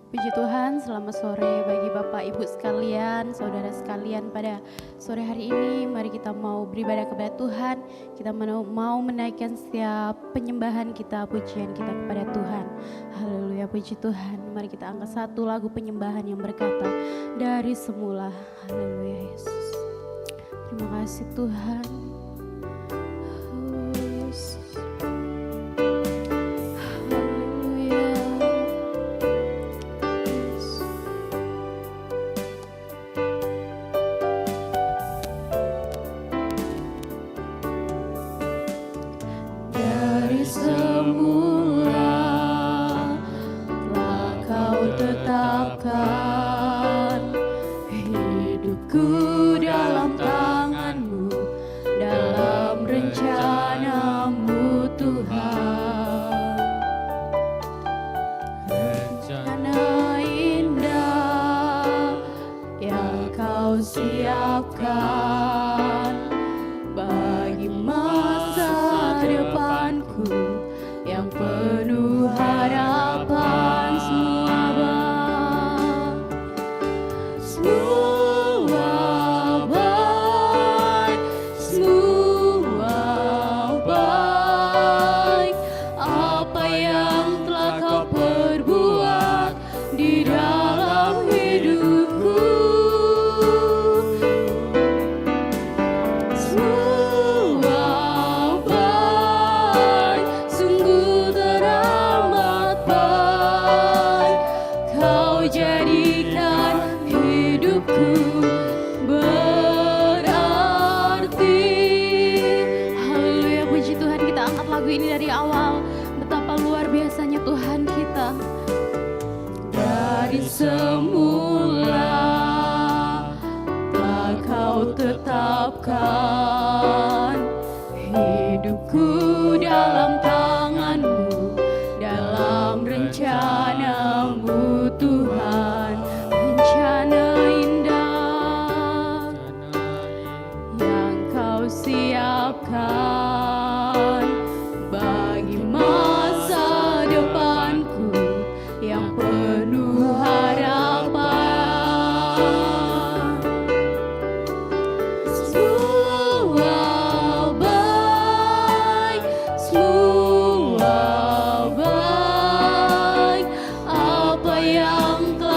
Puji Tuhan, selamat sore bagi Bapak Ibu sekalian, saudara sekalian. Pada sore hari ini mari kita mau beribadah kepada Tuhan. Kita mau menaikkan setiap penyembahan kita, pujian kita kepada Tuhan. Haleluya, puji Tuhan. Mari kita angkat satu lagu penyembahan yang berkata, dari semula. Haleluya Yesus. Terima kasih Tuhan. Oh, Yesus. Yang telah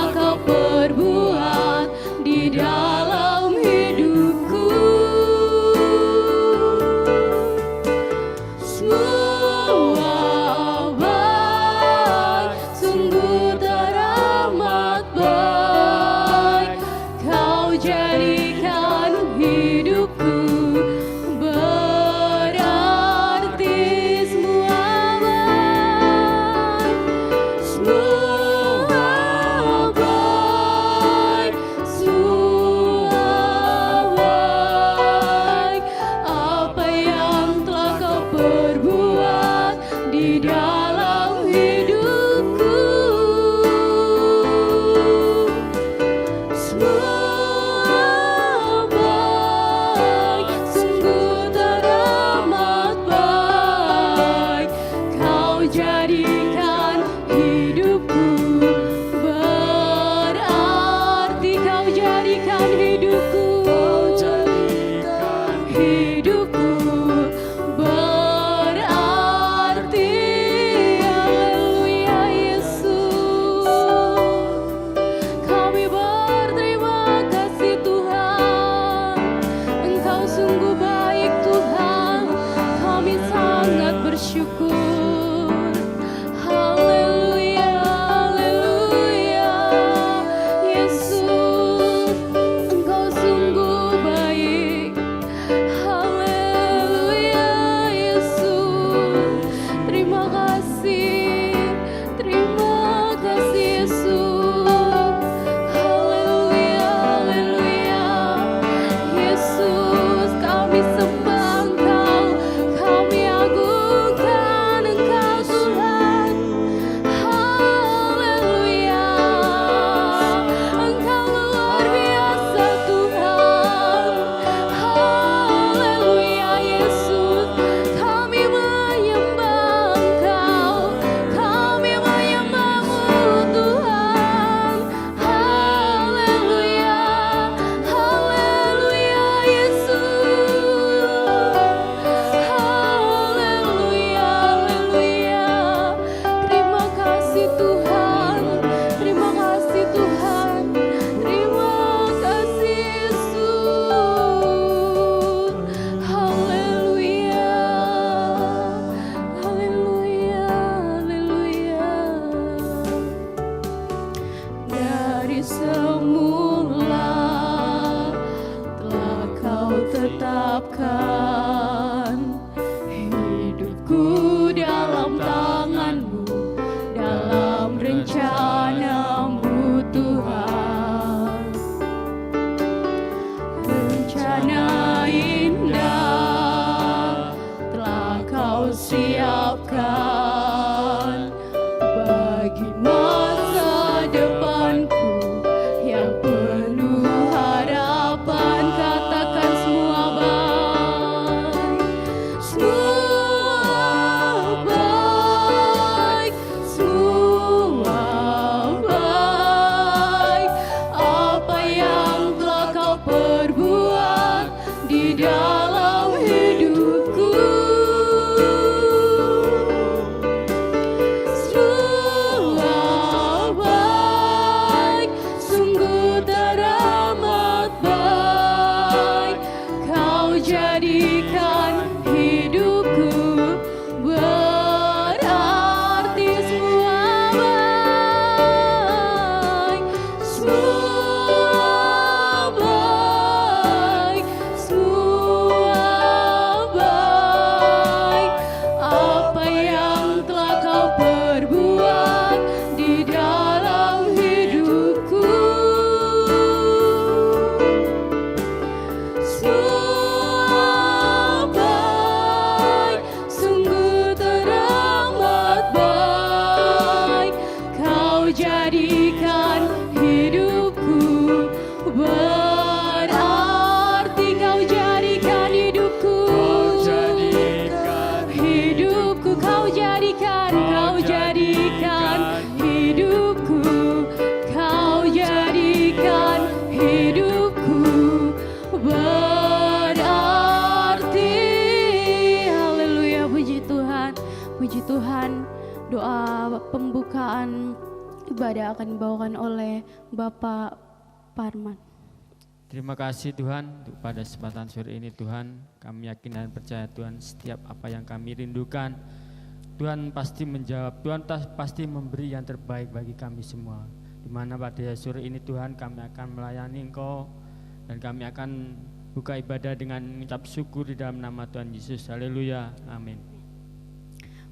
masa depanku yang penuh harapan. Katakan semua baik, semua baik, semua baik. Apa yang telah kau perbuat di dalam hidupku, semua baik, sungguh teramat baik. Kau jadikan hidupku berarti. Semua baik, semua baik, semua baik. Apa yang telah kau perbuat di dalam hidupku, semua baik, sungguh teramat baik. Kau jadikan hidupku berarti. Kau jadikan hidupku, hidupku kau jadikan, kau jadikan hidupku, kau jadikan hidupku berarti. Haleluya, puji Tuhan, puji Tuhan. Doa pembukaan ibadah akan dibawakan oleh Bapak Parman. Terima kasih Tuhan untuk pada kesempatan sore ini Tuhan. Kami yakin dan percaya Tuhan setiap apa yang kami rindukan Tuhan pasti menjawab, Tuhan pasti memberi yang terbaik bagi kami semua. Dimana pada sore ini Tuhan kami akan melayani Engkau dan kami akan buka ibadah dengan mengucap syukur di dalam nama Tuhan Yesus. Haleluya, amin.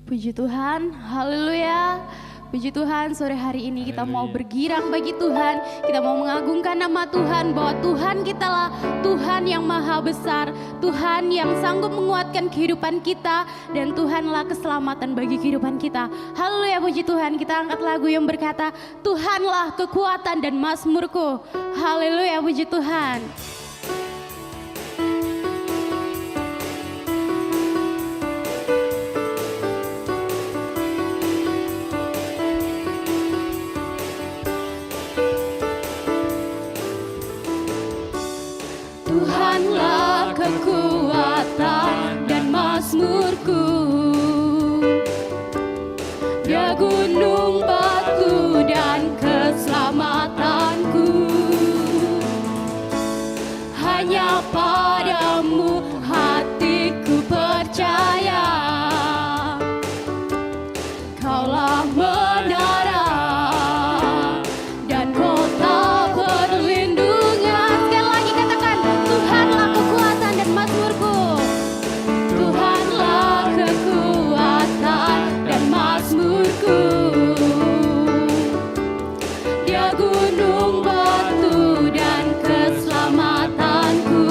Puji Tuhan, haleluya. Puji Tuhan, sore hari ini kita mau bergirang bagi Tuhan. Kita mau mengagungkan nama Tuhan, bahwa Tuhan kitalah Tuhan yang maha besar, Tuhan yang sanggup menguatkan kehidupan kita, dan Tuhanlah keselamatan bagi kehidupan kita. Haleluya, puji Tuhan. Kita angkat lagu yang berkata, Tuhanlah kekuatan dan mazmurku. Haleluya, puji Tuhan. Tuhanlah kekuatan dan mazmurku, Dia gunung batu dan keselamatanku. Hanya padamu hatiku percaya, Kaulah menara dan kota perlindungan. Sekali lagi katakan, Tuhanlah kekuatan dan mazmurku. Tuhanlah kekuatan dan mazmurku, Dia gunung batu dan keselamatanku.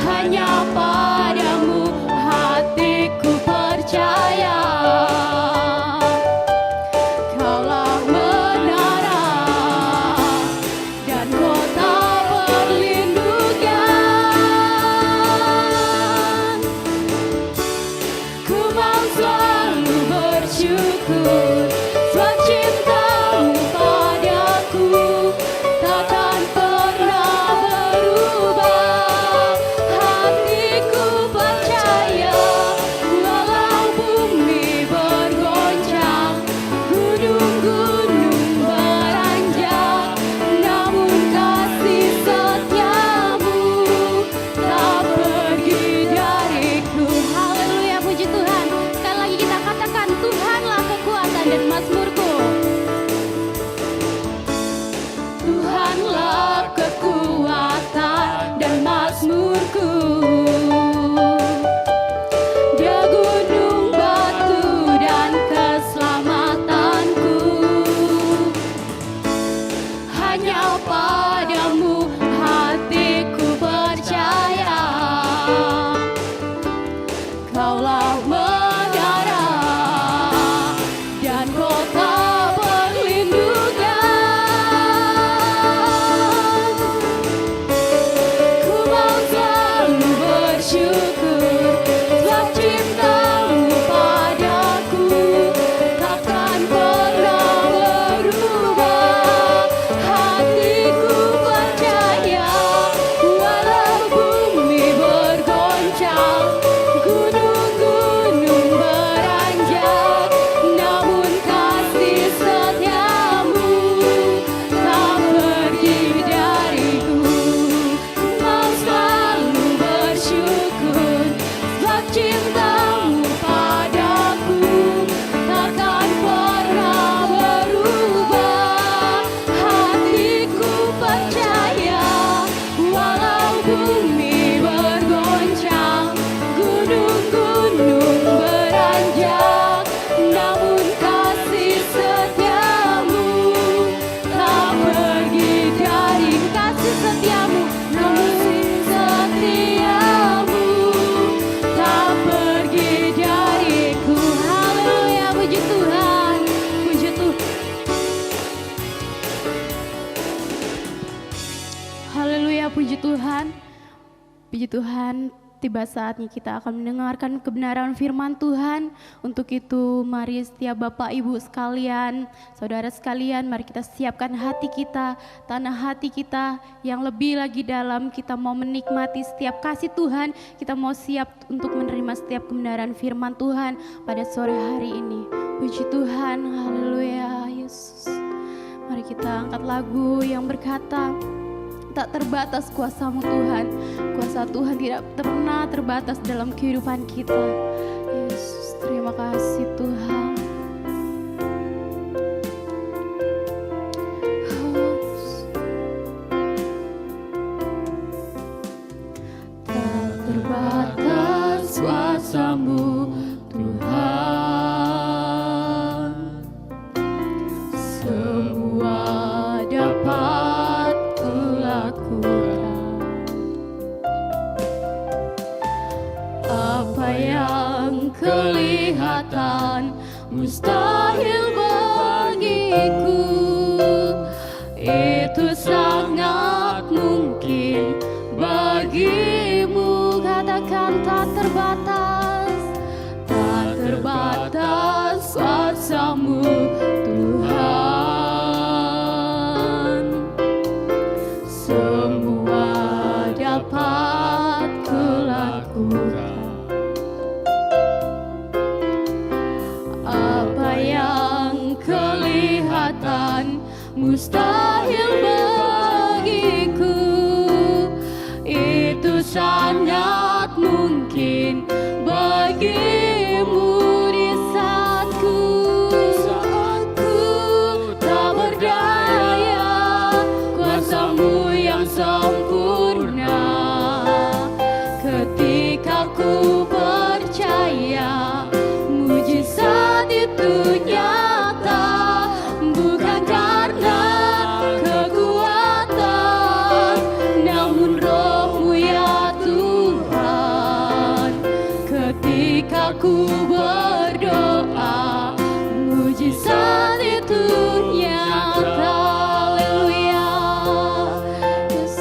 Hanya padamu hatiku percaya, Kaulah menara dan kota perlindungan. Ku mau selalu bersyukur sebab cintamu padaku takkan pernah berubah. Hatiku percaya, walau bumi bergoncang, gunung-gunung beranjak, namun kasih setiamu tak pergi dariku. Haleluya, puji Tuhan. Sekali lagi kita katakan, Tuhanlah kekuatan dan mazmurku. Puji Tuhan, tiba saatnya kita akan mendengarkan kebenaran firman Tuhan. Untuk itu mari setiap Bapak Ibu sekalian, saudara sekalian, mari kita siapkan hati kita, tanah hati kita yang lebih lagi dalam. Kita mau menikmati setiap kasih Tuhan, kita mau siap untuk menerima setiap kebenaran firman Tuhan pada sore hari ini. Puji Tuhan, haleluya Yesus. Mari kita angkat lagu yang berkata, tak terbatas kuasa-Mu Tuhan. Kuasa Tuhan tidak pernah terbatas dalam kehidupan kita. Yesus, terima kasih Tuhan. Tak terbatas kuasa-Mu Tuhan. Semua dapat apa yang kelihatan mustahil bagiku, itu sangat mungkin bagimu. Katakan tak terbatas, tak terbatas kuasa-Mu Tuhan. Semua dapat kulakukan. Apa yang kelihatan mustahil bagiku, itu sangat mungkin bagimu. Di saatku tak berdaya, kuasa-Mu yang sempurna. Ketika ku percaya, mujizat itu nyata, bukan karena kekuatan, namun Roh-Mu ya Tuhan. Ketika ku berdoa, mujizat itu nyata. Haleluya Yesus.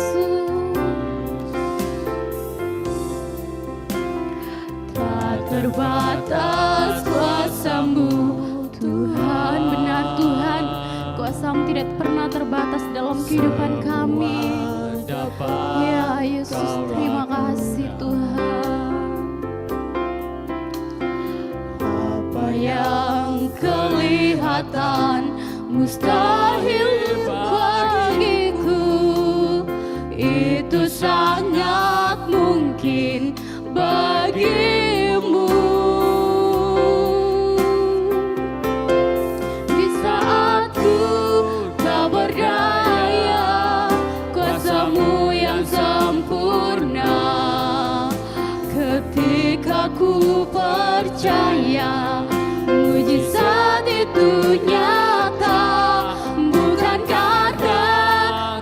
Tak terbatas kuasa-Mu Tuhan. Benar Tuhan, kuasa-Mu tidak pernah terbatas dalam kehidupan kami. Ya Yesus, terima kasih Tuhan. Apa yang kelihatan mustahil bagiku, itu sangat mungkin bagimu. Di saat ku tak berdaya, kuasa-Mu yang sempurna. Ketika ku percaya, mujizat itu nyata, bukan karena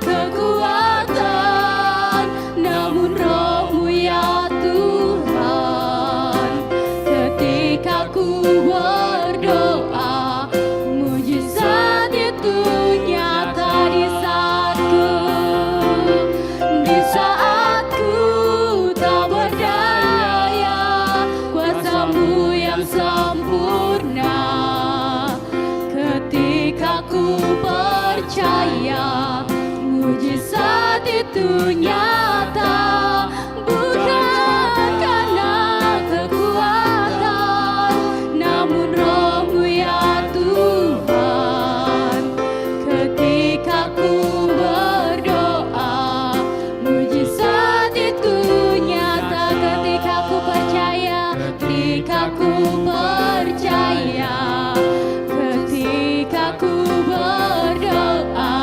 kekuatan, namun Roh-Mu ya Tuhan. Ketika ku berdoa, mujizat itu nyata. Di saatku tak berdaya, kuasa-Mu yang sempurna. Ketika ku percaya, mujizat itu nyata, bukan karena kekuatan, namun Roh-Mu ya Tuhan. Ketika ku berdoa, mujizat itu nyata. Ketika ku percaya, ketika ku percaya, ketika ku berdoa,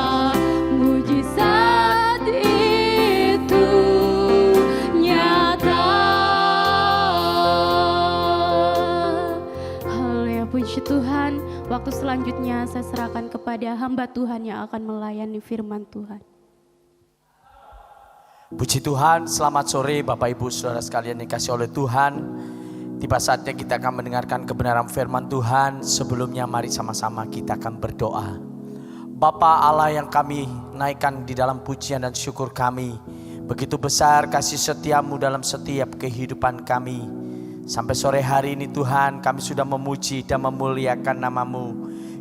mujizat itu nyata. Haleluya, puji Tuhan. Waktu selanjutnya saya serahkan kepada hamba Tuhan yang akan melayani firman Tuhan. Puji Tuhan, selamat sore Bapak Ibu Saudara sekalian dikasihi oleh Tuhan. Tiba saatnya kita akan mendengarkan kebenaran firman Tuhan. Sebelumnya mari sama-sama kita akan berdoa. Bapa Allah yang kami naikkan di dalam pujian dan syukur kami, Begitu besar kasih setiamu dalam setiap kehidupan kami. Sampai sore hari ini Tuhan, kami sudah memuji dan memuliakan nama-Mu.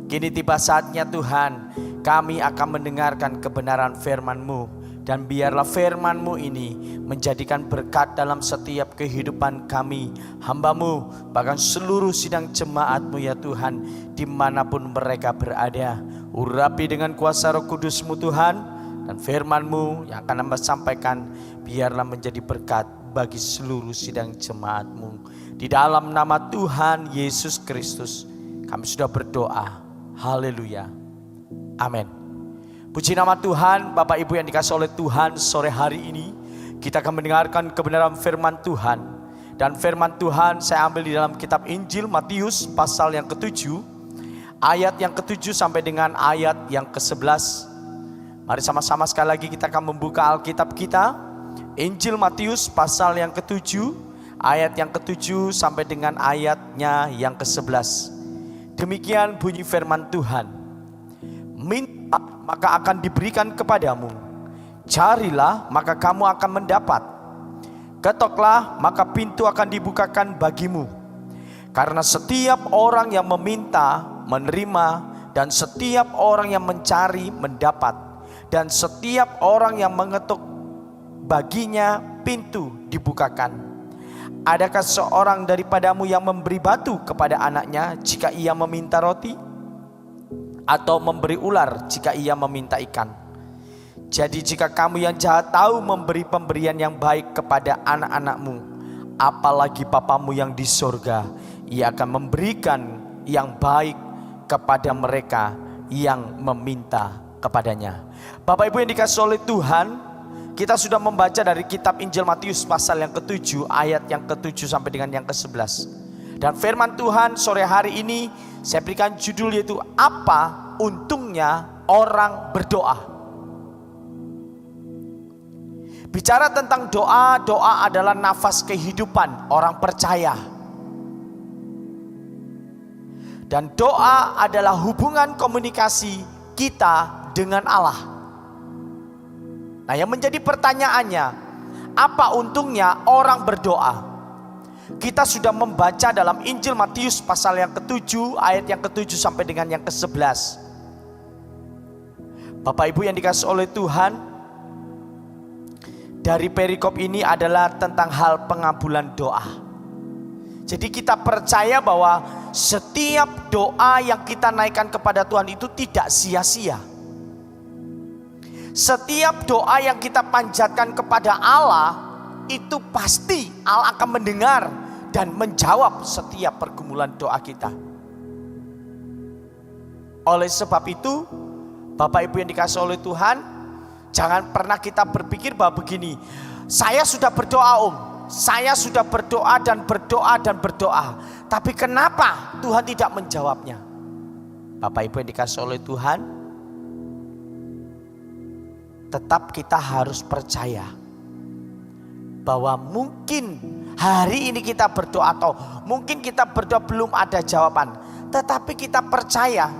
Kini tiba saatnya Tuhan, kami akan mendengarkan kebenaran firman-Mu. Dan biarlah firman-Mu ini menjadikan berkat dalam setiap kehidupan kami, hamba-Mu, bahkan seluruh sidang jemaat-Mu ya Tuhan, dimanapun mereka berada. Urapi dengan kuasa Roh Kudus-Mu Tuhan, dan firman-Mu yang akan hamba sampaikan, biarlah menjadi berkat bagi seluruh sidang jemaat-Mu. Di dalam nama Tuhan Yesus Kristus, kami sudah berdoa. Haleluya. Amin. Puji nama Tuhan. Bapak Ibu yang dikasihi oleh Tuhan, sore hari ini kita akan mendengarkan kebenaran firman Tuhan. Dan firman Tuhan saya ambil di dalam kitab Injil Matius pasal yang ke-7, ayat yang ke-7 sampai dengan ayat yang ke-11. Mari sama-sama sekali lagi kita akan membuka Alkitab kita. Injil Matius pasal yang ke-7, ayat yang ke-7 sampai dengan ayatnya yang ke-11. Demikian bunyi firman Tuhan. Minta maka akan diberikan kepadamu. Carilah maka kamu akan mendapat. Ketoklah maka pintu akan dibukakan bagimu. Karena setiap orang yang meminta menerima, dan setiap orang yang mencari mendapat, dan setiap orang yang mengetuk baginya pintu dibukakan. Adakah seorang daripadamu yang memberi batu kepada anaknya jika ia meminta roti? Atau memberi ular jika ia meminta ikan? Jadi jika kamu yang jahat tahu memberi pemberian yang baik kepada anak-anakmu, apalagi Bapamu yang di sorga, ia akan memberikan yang baik kepada mereka yang meminta kepadanya. Bapak Ibu yang dikasihi oleh Tuhan, kita sudah membaca dari kitab Injil Matius pasal yang ke-7, ayat yang ke-7 sampai dengan yang ke-11. Dan firman Tuhan sore hari ini saya berikan judul, yaitu apa untungnya orang berdoa. Bicara tentang doa, doa adalah nafas kehidupan orang percaya. Dan doa adalah hubungan komunikasi kita dengan Allah. Nah, yang menjadi pertanyaannya, apa untungnya orang berdoa? Kita sudah membaca dalam Injil Matius pasal yang ke-7, ayat yang ke-7 sampai dengan yang ke-11. Bapak Ibu yang dikasihi oleh Tuhan, dari perikop ini adalah tentang hal pengabulan doa. Jadi kita percaya bahwa setiap doa yang kita naikkan kepada Tuhan itu tidak sia-sia. Setiap doa yang kita panjatkan kepada Allah, itu pasti Allah akan mendengar dan menjawab setiap pergumulan doa kita. Oleh sebab itu, Bapak Ibu yang dikasihi oleh Tuhan, jangan pernah kita berpikir bahwa begini, saya sudah berdoa saya sudah berdoa dan berdoa dan berdoa, tapi kenapa Tuhan tidak menjawabnya? Bapak Ibu yang dikasihi oleh Tuhan, tetap kita harus percaya bahwa mungkin hari ini kita berdoa, atau mungkin kita berdoa belum ada jawaban, tetapi kita percaya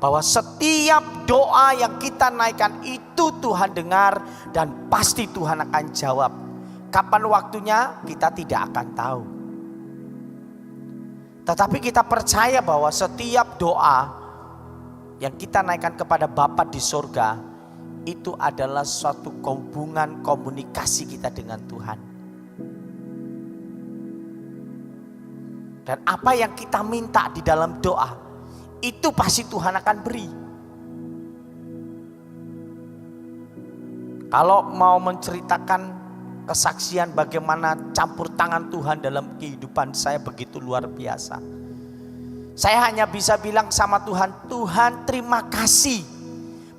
bahwa setiap doa yang kita naikkan itu Tuhan dengar dan pasti Tuhan akan jawab. Kapan waktunya kita tidak akan tahu. Tetapi kita percaya bahwa setiap doa yang kita naikkan kepada Bapa di sorga, itu adalah suatu hubungan komunikasi kita dengan Tuhan. Dan apa yang kita minta di dalam doa, itu pasti Tuhan akan beri. Kalau mau menceritakan kesaksian bagaimana campur tangan Tuhan dalam kehidupan saya begitu luar biasa, saya hanya bisa bilang sama Tuhan, Tuhan terima kasih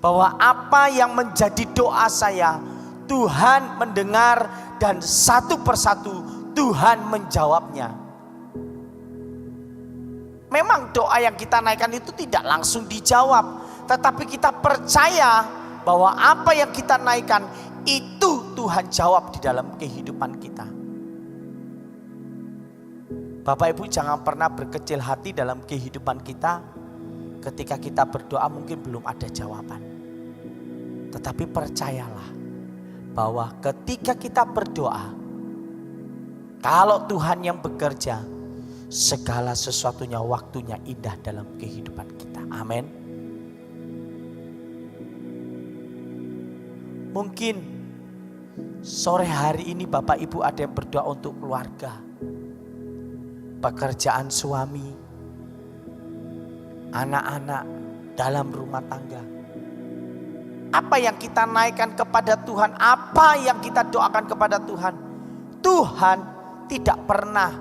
bahwa apa yang menjadi doa saya, Tuhan mendengar dan satu persatu Tuhan menjawabnya. Memang doa yang kita naikkan itu tidak langsung dijawab, tetapi kita percaya bahwa apa yang kita naikkan itu Tuhan jawab di dalam kehidupan kita. Bapak Ibu jangan pernah berkecil hati dalam kehidupan kita. Ketika kita berdoa mungkin belum ada jawaban. Tetapi percayalah bahwa ketika kita berdoa, kalau Tuhan yang bekerja, segala sesuatunya waktunya indah dalam kehidupan kita. Amin. Mungkin sore hari ini Bapak Ibu ada yang berdoa untuk keluarga, pekerjaan suami, anak-anak dalam rumah tangga. Apa yang kita naikkan kepada Tuhan, apa yang kita doakan kepada Tuhan, Tuhan tidak pernah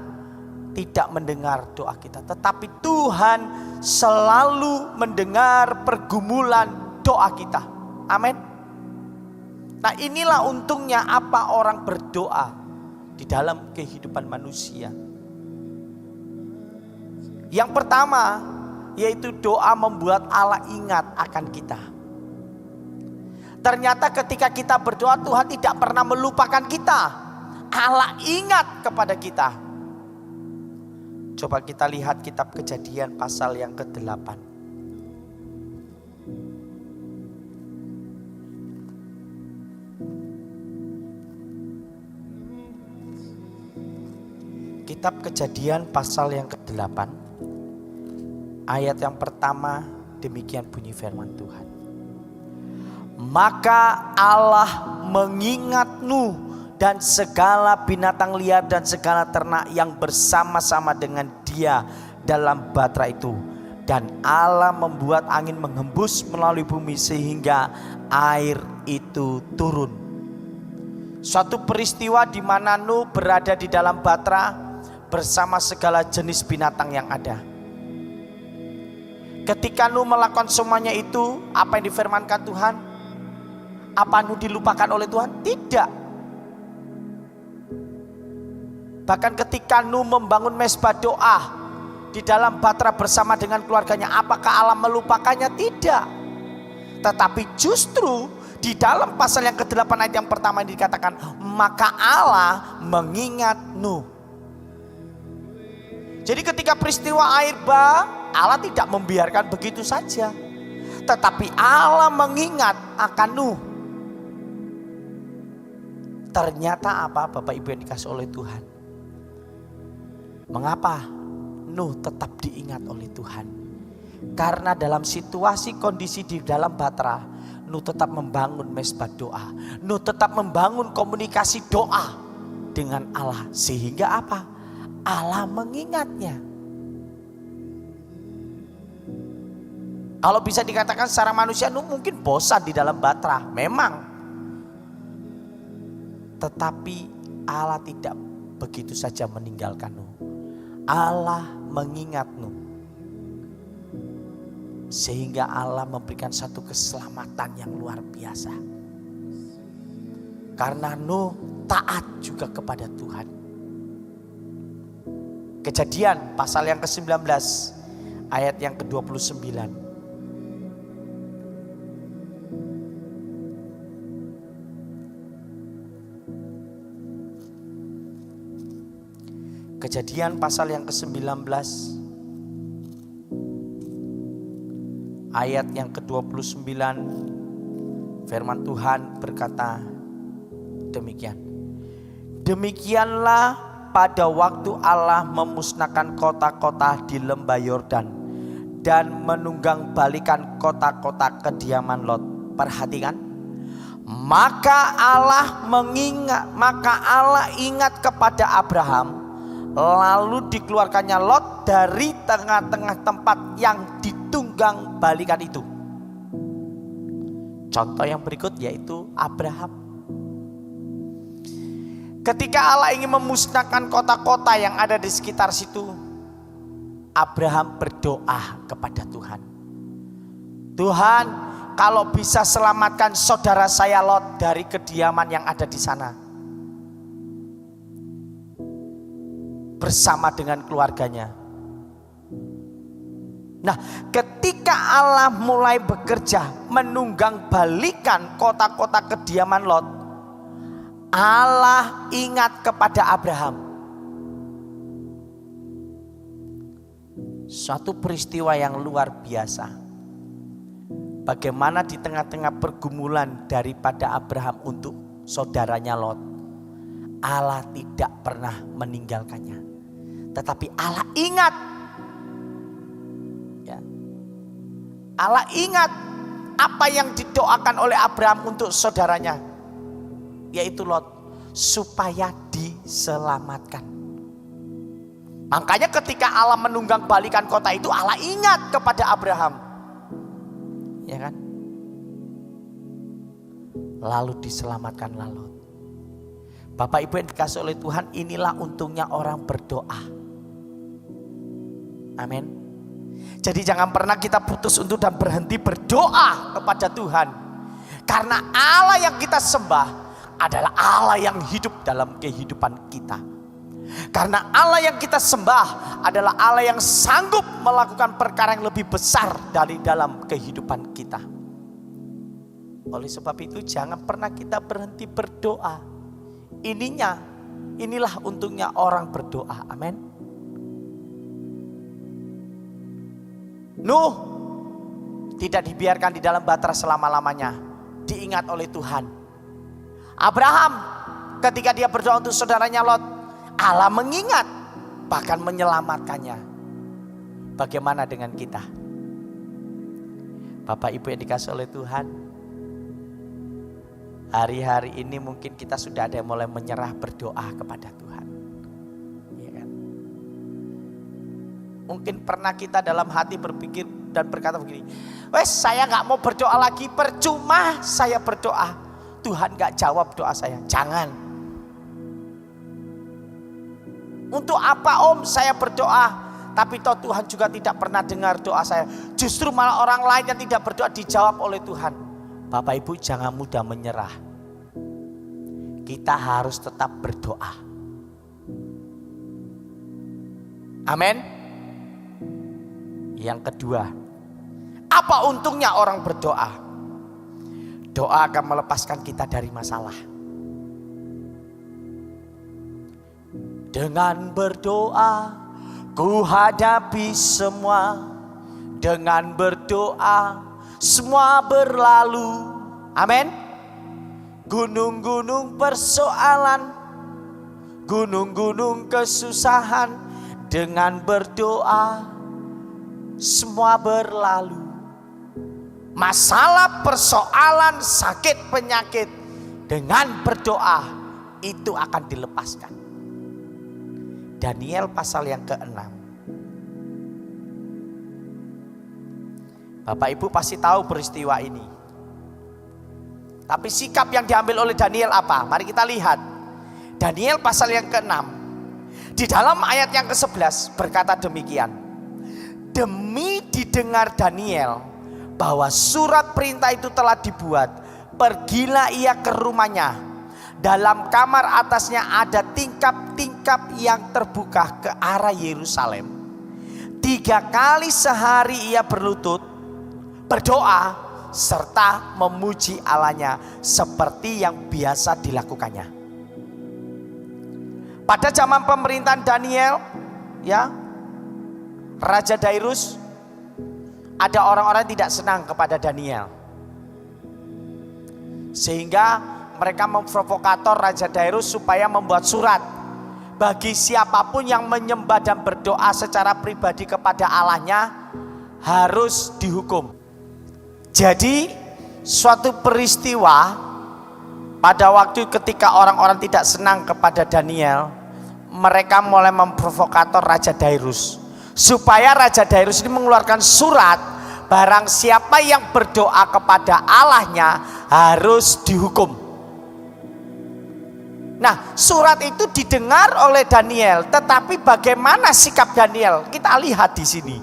tidak mendengar doa kita. Tetapi Tuhan selalu mendengar pergumulan doa kita. Amin. Nah, inilah untungnya apa orang berdoa di dalam kehidupan manusia. Yang pertama, yaitu doa membuat Allah ingat akan kita. Ternyata ketika kita berdoa, Tuhan tidak pernah melupakan kita. Allah ingat kepada kita. Coba kita lihat kitab Kejadian pasal yang ke-8. Kitab Kejadian pasal yang ke-8. Ayat yang pertama, demikian bunyi firman Tuhan. Maka Allah mengingat Nuh dan segala binatang liar dan segala ternak yang bersama-sama dengan dia dalam batra itu. Dan Allah membuat angin menghembus melalui bumi sehingga air itu turun. Suatu peristiwa di mana Nuh berada di dalam batra bersama segala jenis binatang yang ada. Ketika Nuh melakukan semuanya itu, apa yang difirmankan Tuhan? Apa Nuh dilupakan oleh Tuhan? Tidak. Bahkan ketika Nuh membangun mezbah doa di dalam batra bersama dengan keluarganya, apakah Allah melupakannya? Tidak. Tetapi justru di dalam pasal yang ke-8 ayat yang pertama yang dikatakan, maka Allah mengingat Nuh. Jadi ketika peristiwa air bah, Allah tidak membiarkan begitu saja. Tetapi Allah mengingat akan Nuh. Ternyata apa Bapak Ibu yang dikasih oleh Tuhan? Mengapa Nuh tetap diingat oleh Tuhan? Karena dalam situasi kondisi di dalam batra, Nuh tetap membangun mezbah doa. Nuh tetap membangun komunikasi doa dengan Allah. Sehingga apa? Allah mengingatnya. Kalau bisa dikatakan secara manusia, Nuh mungkin bosan di dalam batra. Memang. Tetapi Allah tidak begitu saja meninggalkan Nuh. Allah mengingat Nuh. Sehingga Allah memberikan satu keselamatan yang luar biasa. Karena Nuh taat juga kepada Tuhan. Kejadian pasal yang ke-19 ayat yang ke-29. Kejadian pasal yang ke-19 ayat yang ke-29, firman Tuhan berkata demikian. Demikianlah pada waktu Allah memusnahkan kota-kota di lembah Yordan dan menunggang balikan kota-kota kediaman Lot. Perhatikan. Maka Allah ingat kepada Abraham. Lalu dikeluarkannya Lot dari tengah-tengah tempat yang ditunggang balikan itu. Contoh yang berikut yaitu Abraham. Ketika Allah ingin memusnahkan kota-kota yang ada di sekitar situ, Abraham berdoa kepada Tuhan. Tuhan, kalau bisa selamatkan saudara saya Lot dari kediaman yang ada di sana. Bersama dengan keluarganya. Nah, ketika Allah mulai bekerja menunggang balikan kota-kota kediaman Lot, Allah ingat kepada Abraham. Suatu peristiwa yang luar biasa. Bagaimana di tengah-tengah pergumulan daripada Abraham untuk saudaranya Lot. Allah tidak pernah meninggalkannya. Tetapi Allah ingat. Ya. Allah ingat apa yang didoakan oleh Abraham untuk saudaranya, yaitu Lot, supaya diselamatkan. Makanya ketika Allah menunggang balikan kota itu, Allah ingat kepada Abraham. Ya kan? Lalu diselamatkanlah Lot. Bapak Ibu yang dikasih oleh Tuhan, inilah untungnya orang berdoa. Amin. Jadi jangan pernah kita putus untuk dan berhenti berdoa kepada Tuhan. Karena Allah yang kita sembah adalah Allah yang hidup dalam kehidupan kita. Karena Allah yang kita sembah adalah Allah yang sanggup melakukan perkara yang lebih besar dari dalam kehidupan kita. Oleh sebab itu jangan pernah kita berhenti berdoa. Inilah untungnya orang berdoa. Amin. Nuh tidak dibiarkan di dalam bahtera selama-lamanya, diingat oleh Tuhan. Abraham ketika dia berdoa untuk saudaranya Lot, Allah mengingat, bahkan menyelamatkannya. Bagaimana dengan kita? Bapak Ibu yang dikasih oleh Tuhan, hari-hari ini mungkin kita sudah ada yang mulai menyerah berdoa kepada Tuhan. Ya kan? Mungkin pernah kita dalam hati berpikir dan berkata begini, wes saya gak mau berdoa lagi, percuma saya berdoa, Tuhan gak jawab doa saya. Jangan. Untuk apa om saya berdoa, tapi toh Tuhan juga tidak pernah dengar doa saya. Justru malah orang lain yang tidak berdoa dijawab oleh Tuhan. Bapak Ibu jangan mudah menyerah. Kita harus tetap berdoa. Amin. Yang kedua, apa untungnya orang berdoa? Doa akan melepaskan kita dari masalah. Dengan berdoa ku hadapi semua. Dengan berdoa semua berlalu. Amin. Gunung-gunung persoalan, gunung-gunung kesusahan, dengan berdoa semua berlalu. Masalah, persoalan, sakit, penyakit, dengan berdoa itu akan dilepaskan. Daniel pasal yang ke-6. Bapak Ibu pasti tahu peristiwa ini. Tapi sikap yang diambil oleh Daniel apa? Mari kita lihat. Daniel pasal yang ke-6. Di dalam ayat yang ke-11 berkata demikian. Demi didengar Daniel bahwa surat perintah itu telah dibuat, pergilah ia ke rumahnya. Dalam kamar atasnya ada tingkap-tingkap yang terbuka ke arah Yerusalem. 3 kali sehari ia berlutut, berdoa, serta memuji Allahnya seperti yang biasa dilakukannya. Pada zaman pemerintahan Daniel, ya, Raja Dairus, ada orang-orang yang tidak senang kepada Daniel. Sehingga mereka memprovokator Raja Dairus supaya membuat surat bagi siapapun yang menyembah dan berdoa secara pribadi kepada Allahnya harus dihukum. Jadi suatu peristiwa pada waktu ketika orang-orang tidak senang kepada Daniel, mereka mulai memprovokator Raja Dairus supaya Raja Dairus ini mengeluarkan surat, barang siapa yang berdoa kepada Allahnya harus dihukum. Nah, surat itu didengar oleh Daniel, tetapi bagaimana sikap Daniel? Kita lihat di sini.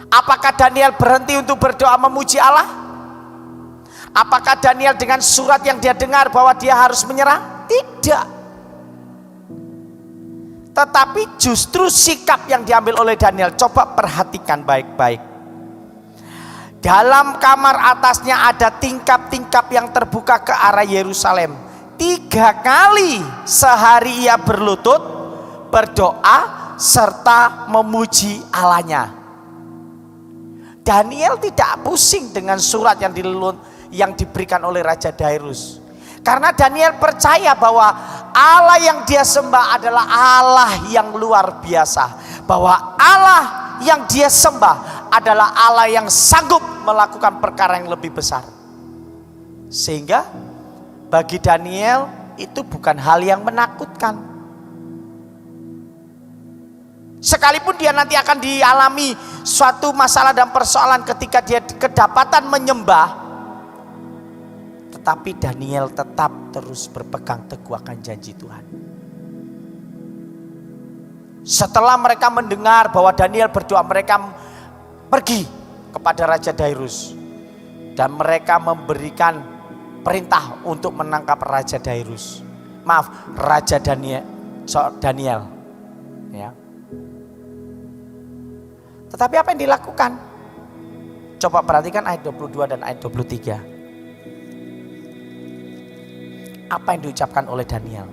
Apakah Daniel berhenti untuk berdoa memuji Allah? Apakah Daniel dengan surat yang dia dengar bahwa dia harus menyerah? Tidak. Tetapi justru sikap yang diambil oleh Daniel, coba perhatikan baik-baik. Dalam kamar atasnya ada tingkap-tingkap yang terbuka ke arah Yerusalem. 3 kali sehari ia berlutut, berdoa, serta memuji Allahnya. Daniel tidak pusing dengan surat yang diberikan oleh Raja Dairus. Karena Daniel percaya bahwa Allah yang dia sembah adalah Allah yang luar biasa. Bahwa Allah yang dia sembah adalah Allah yang sanggup melakukan perkara yang lebih besar. Sehingga bagi Daniel itu bukan hal yang menakutkan. Sekalipun dia nanti akan dialami suatu masalah dan persoalan ketika dia kedapatan menyembah, tetapi Daniel tetap terus berpegang teguh akan janji Tuhan. Setelah mereka mendengar bahwa Daniel berdoa, mereka pergi kepada Raja Dairus. Dan mereka memberikan perintah untuk menangkap Raja Dairus. Maaf, Raja Daniel. Ya. Tetapi apa yang dilakukan? Coba perhatikan ayat 22 dan ayat 23. Apa yang diucapkan oleh Daniel?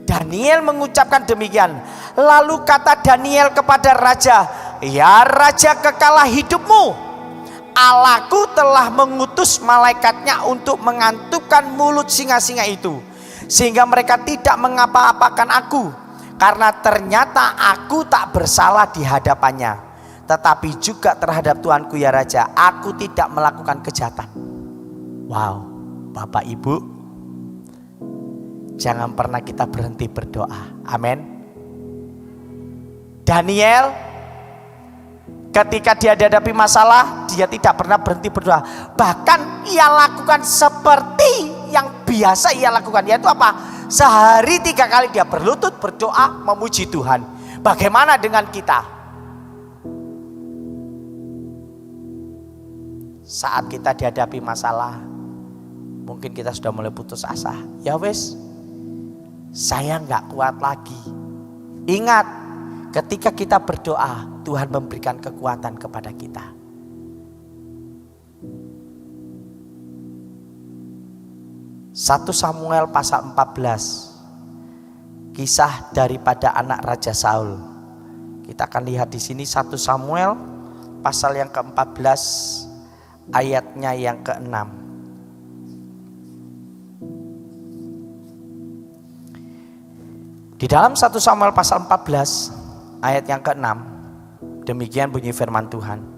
Daniel mengucapkan demikian. Lalu kata Daniel kepada raja, "Ya raja, kekalah hidupmu. Allahku telah mengutus malaikatnya untuk mengantukkan mulut singa-singa itu, sehingga mereka tidak mengapa-apakan aku, karena ternyata aku tak bersalah di hadapannya. Tetapi juga terhadap Tuanku ya raja, aku tidak melakukan kejahatan." Wow, Bapak Ibu, jangan pernah kita berhenti berdoa. Amin. Daniel ketika dia dihadapi masalah, dia tidak pernah berhenti berdoa. Bahkan ia lakukan seperti yang biasa ia lakukan, yaitu apa? Sehari 3 kali dia berlutut berdoa memuji Tuhan. Bagaimana dengan kita? Saat kita dihadapi masalah, mungkin kita sudah mulai putus asa. Ya wes, saya nggak kuat lagi. Ingat, ketika kita berdoa, Tuhan memberikan kekuatan kepada kita. Satu Samuel pasal 14, kisah daripada anak Raja Saul. Kita akan lihat di sini 1 Samuel pasal yang ke-14 ayatnya yang ke-6. Di dalam 1 Samuel pasal 14 ayat yang ke-6, demikian bunyi firman Tuhan.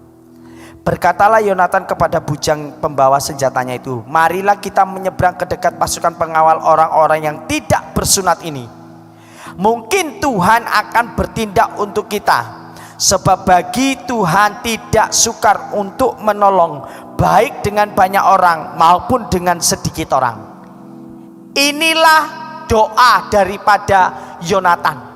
Berkatalah Yonatan kepada bujang pembawa senjatanya itu, "Marilah kita menyeberang ke dekat pasukan pengawal orang-orang yang tidak bersunat ini. Mungkin Tuhan akan bertindak untuk kita, sebab bagi Tuhan tidak sukar untuk menolong, baik dengan banyak orang maupun dengan sedikit orang." Inilah doa daripada Yonatan.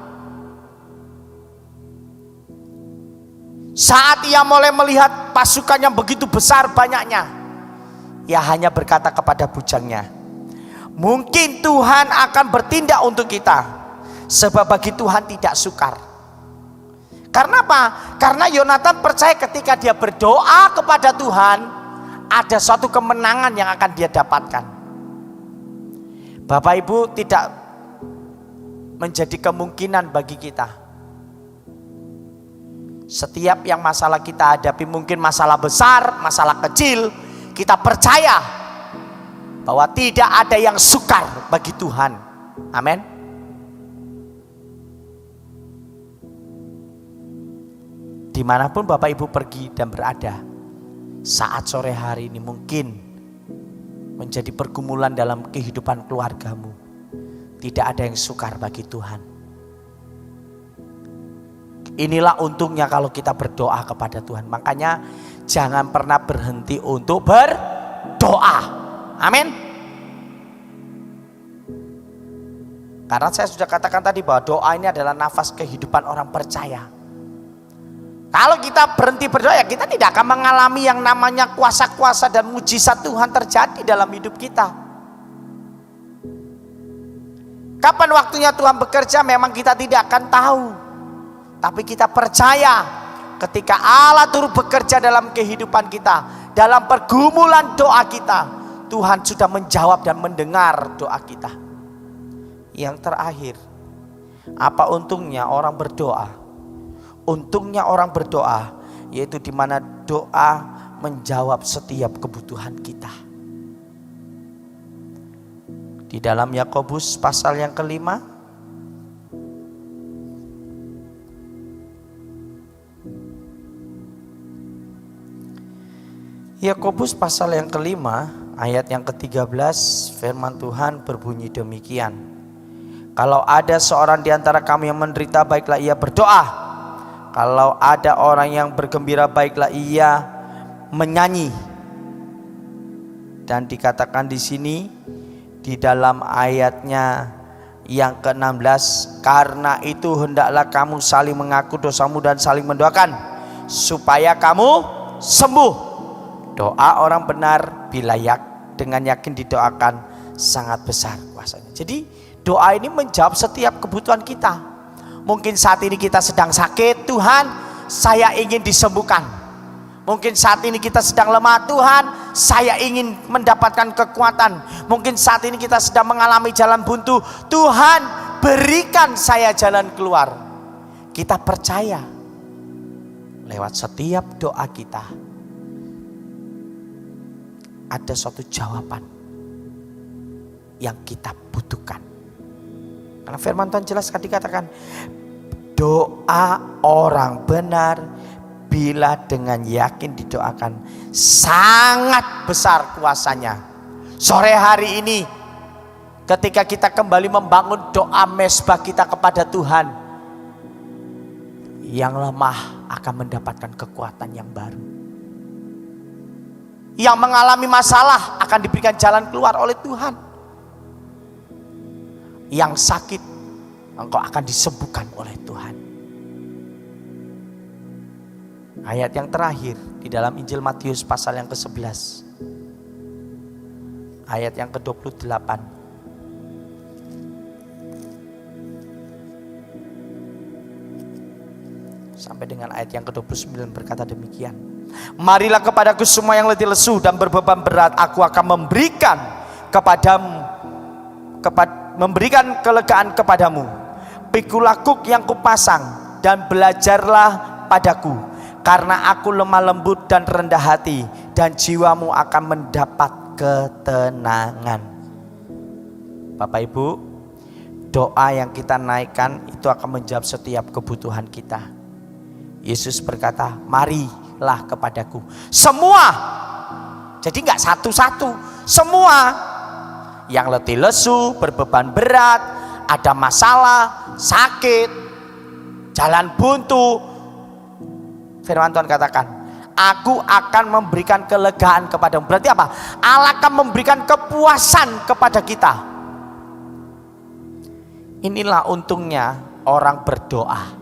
Saat ia mulai melihat pasukan yang begitu besar banyaknya, ia hanya berkata kepada bujangnya, "Mungkin Tuhan akan bertindak untuk kita, sebab bagi Tuhan tidak sukar." Karena apa? Karena Yonatan percaya ketika dia berdoa kepada Tuhan, ada suatu kemenangan yang akan dia dapatkan. Bapak Ibu, tidak menjadi kemungkinan bagi kita. Setiap yang masalah kita hadapi, mungkin masalah besar, masalah kecil, kita percaya bahwa tidak ada yang sukar bagi Tuhan. Amin. Dimanapun Bapak Ibu pergi dan berada, saat sore hari ini mungkin menjadi pergumulan dalam kehidupan keluargamu. Tidak ada yang sukar bagi Tuhan. Inilah untungnya kalau kita berdoa kepada Tuhan. Makanya jangan pernah berhenti untuk berdoa. Amin. Karena saya sudah katakan tadi bahwa doa ini adalah nafas kehidupan orang percaya. Kalau kita berhenti berdoa, ya kita tidak akan mengalami yang namanya kuasa-kuasa dan mujizat Tuhan terjadi dalam hidup kita. Kapan waktunya Tuhan bekerja memang kita tidak akan tahu. Tapi kita percaya ketika Allah turut bekerja dalam kehidupan kita, dalam pergumulan doa kita, Tuhan sudah menjawab dan mendengar doa kita. Yang terakhir, apa untungnya orang berdoa? Untungnya orang berdoa, yaitu di mana doa menjawab setiap kebutuhan kita. dalam Yakobus pasal yang kelima. Yakobus pasal yang kelima ayat yang ke-13, firman Tuhan berbunyi demikian. Kalau ada seorang di antara kamu yang menderita, baiklah ia berdoa. Kalau ada orang yang bergembira, baiklah ia menyanyi. Dan dikatakan di sini di dalam ayatnya yang ke-16, karena itu hendaklah kamu saling mengaku dosamu dan saling mendoakan supaya kamu sembuh. Doa orang benar bila dengan yakin didoakan sangat besar kuasanya. Jadi doa ini menjawab setiap kebutuhan kita. Mungkin saat ini kita sedang sakit, Tuhan saya ingin disembuhkan. Mungkin saat ini kita sedang lemah, Tuhan saya ingin mendapatkan kekuatan. Mungkin saat ini kita sedang mengalami jalan buntu, Tuhan berikan saya jalan keluar. Kita percaya lewat setiap doa kita ada suatu jawaban yang kita butuhkan. Karena firman Tuhan jelas dikatakan, doa orang benar bila dengan yakin didoakan sangat besar kuasanya. Sore hari ini ketika kita kembali membangun doa mesbah kita kepada Tuhan, yang lemah akan mendapatkan kekuatan yang baru. Yang mengalami masalah akan diberikan jalan keluar oleh Tuhan. Yang sakit engkau akan disembuhkan oleh Tuhan. Ayat yang terakhir di dalam Injil Matius pasal yang ke-11 ayat yang ke-28. Sampai dengan ayat yang ke-29 berkata demikian. Marilah kepadaku semua yang letih lesu dan berbeban berat, aku akan memberikan kelegaan kepadamu. Pikulah kuk yang kupasang dan belajarlah padaku, karena aku lemah lembut dan rendah hati, dan jiwamu akan mendapat ketenangan. Bapak Ibu, doa yang kita naikkan itu akan menjawab setiap kebutuhan kita. Yesus berkata, marilah kepadaku semua. Jadi enggak satu-satu, semua yang letih lesu, berbeban berat, ada masalah, sakit, jalan buntu. Firman Tuhan katakan, aku akan memberikan kelegaan kepadamu. Berarti apa? Allah akan memberikan kepuasan kepada kita. Inilah untungnya orang berdoa.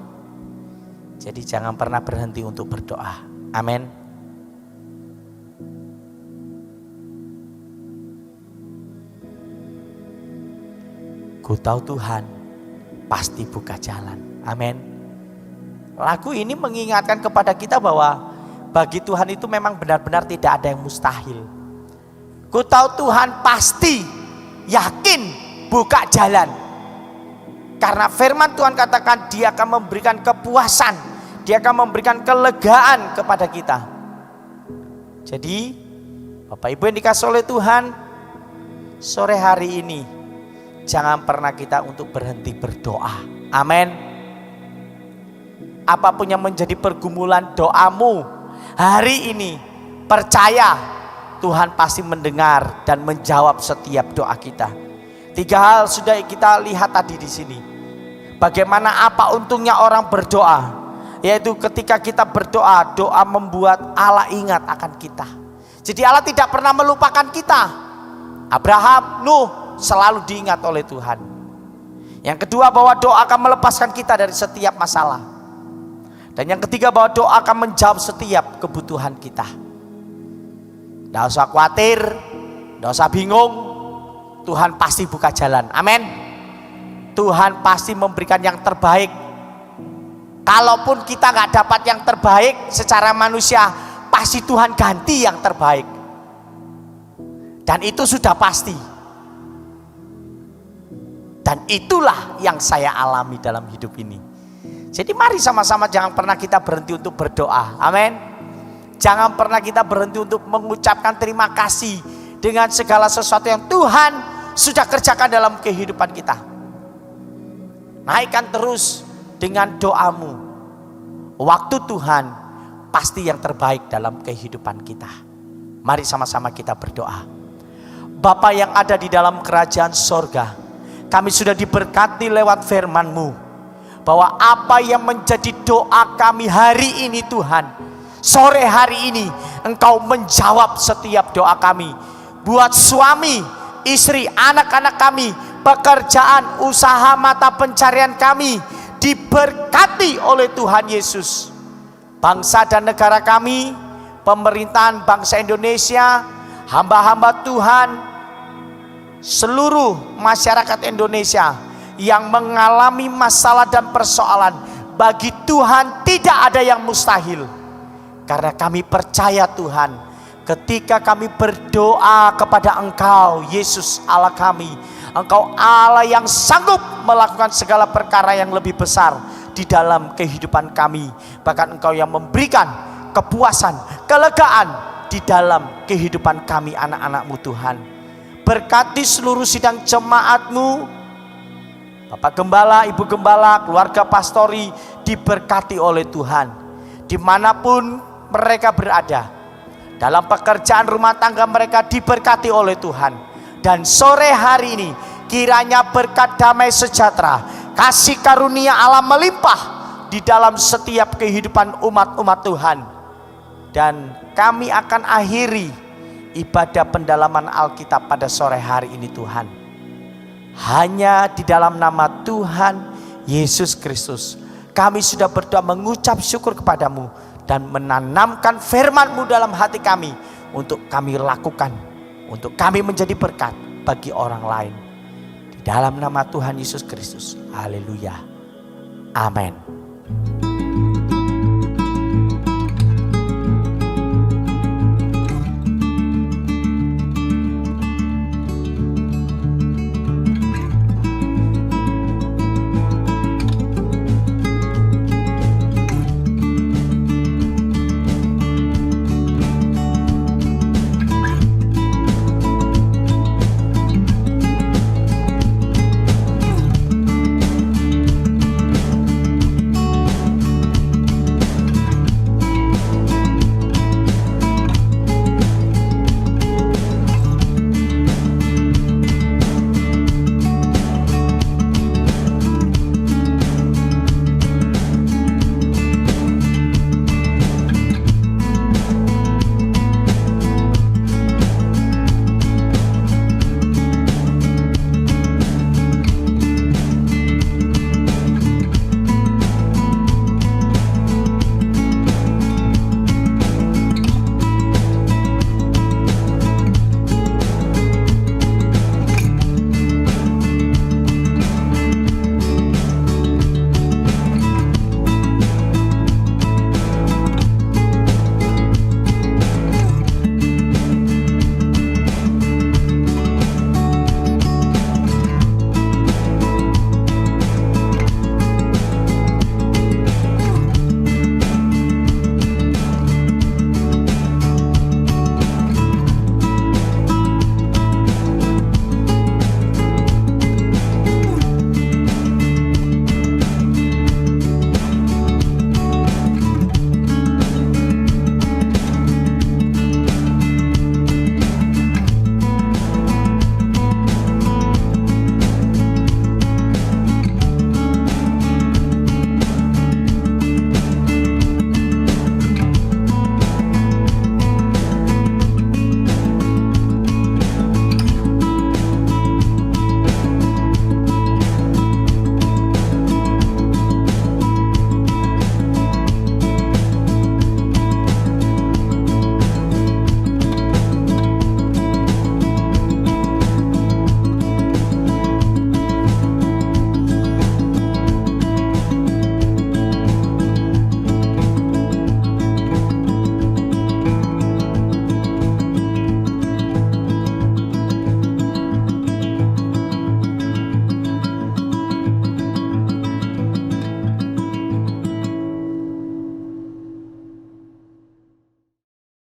Jadi jangan pernah berhenti untuk berdoa. Amin. Ku tahu Tuhan pasti buka jalan. Amin. Lagu ini mengingatkan kepada kita bahwa bagi Tuhan itu memang benar-benar tidak ada yang mustahil. Ku tahu Tuhan pasti, yakin buka jalan. Karena firman Tuhan katakan dia akan memberikan kepuasan, dia akan memberikan kelegaan kepada kita. Jadi Bapak Ibu yang dikasihi oleh Tuhan, sore hari ini jangan pernah kita untuk berhenti berdoa. Amin. Apapun yang menjadi pergumulan doamu hari ini, percaya Tuhan pasti mendengar dan menjawab setiap doa kita. 3 hal sudah kita lihat tadi di sini. Bagaimana apa untungnya orang berdoa? Yaitu ketika kita berdoa, doa membuat Allah ingat akan kita. Jadi Allah tidak pernah melupakan kita. Abraham, Nuh selalu diingat oleh Tuhan. Yang kedua, bahwa doa akan melepaskan kita dari setiap masalah. Dan yang ketiga, bahwa doa akan menjawab setiap kebutuhan kita. Tidak usah khawatir, tidak usah bingung, Tuhan pasti buka jalan. Amin. Tuhan pasti memberikan yang terbaik. Kalaupun kita nggak dapat yang terbaik secara manusia, pasti Tuhan ganti yang terbaik. Dan itu sudah pasti. Dan itulah yang saya alami dalam hidup ini. Jadi mari sama-sama jangan pernah kita berhenti untuk berdoa. Amin. Jangan pernah kita berhenti untuk mengucapkan terima kasih dengan segala sesuatu yang Tuhan sudah kerjakan dalam kehidupan kita. Naikkan terus dengan doamu. Waktu Tuhan pasti yang terbaik dalam kehidupan kita. Mari sama-sama kita berdoa. Bapa yang ada di dalam kerajaan sorga, kami sudah diberkati lewat firman-Mu, bahwa apa yang menjadi doa kami hari ini Tuhan, sore hari ini Engkau menjawab setiap doa kami. Buat suami, istri, anak-anak kami, pekerjaan, usaha, mata pencarian kami diberkati oleh Tuhan Yesus. Bangsa dan negara kami, pemerintahan bangsa Indonesia, hamba-hamba Tuhan, seluruh masyarakat Indonesia yang mengalami masalah dan persoalan, bagi Tuhan tidak ada yang mustahil. Karena kami percaya Tuhan, ketika kami berdoa kepada Engkau, Yesus Allah kami, Engkau Allah yang sanggup melakukan segala perkara yang lebih besar di dalam kehidupan kami. Bahkan Engkau yang memberikan kepuasan, kelegaan di dalam kehidupan kami anak-anak-Mu Tuhan. Berkati seluruh sidang jemaat-Mu, Bapak Gembala, Ibu Gembala, keluarga pastori diberkati oleh Tuhan. Dimanapun mereka berada, dalam pekerjaan rumah tangga mereka diberkati oleh Tuhan. Dan sore hari ini kiranya berkat damai sejahtera, kasih karunia Allah melimpah di dalam setiap kehidupan umat-umat Tuhan. Dan kami akan akhiri ibadah pendalaman Alkitab pada sore hari ini Tuhan. Hanya di dalam nama Tuhan Yesus Kristus kami sudah berdoa mengucap syukur kepadamu dan menanamkan firman-Mu dalam hati kami untuk kami lakukan, untuk kami menjadi berkat bagi orang lain. Di dalam nama Tuhan Yesus Kristus. Haleluya. Amin.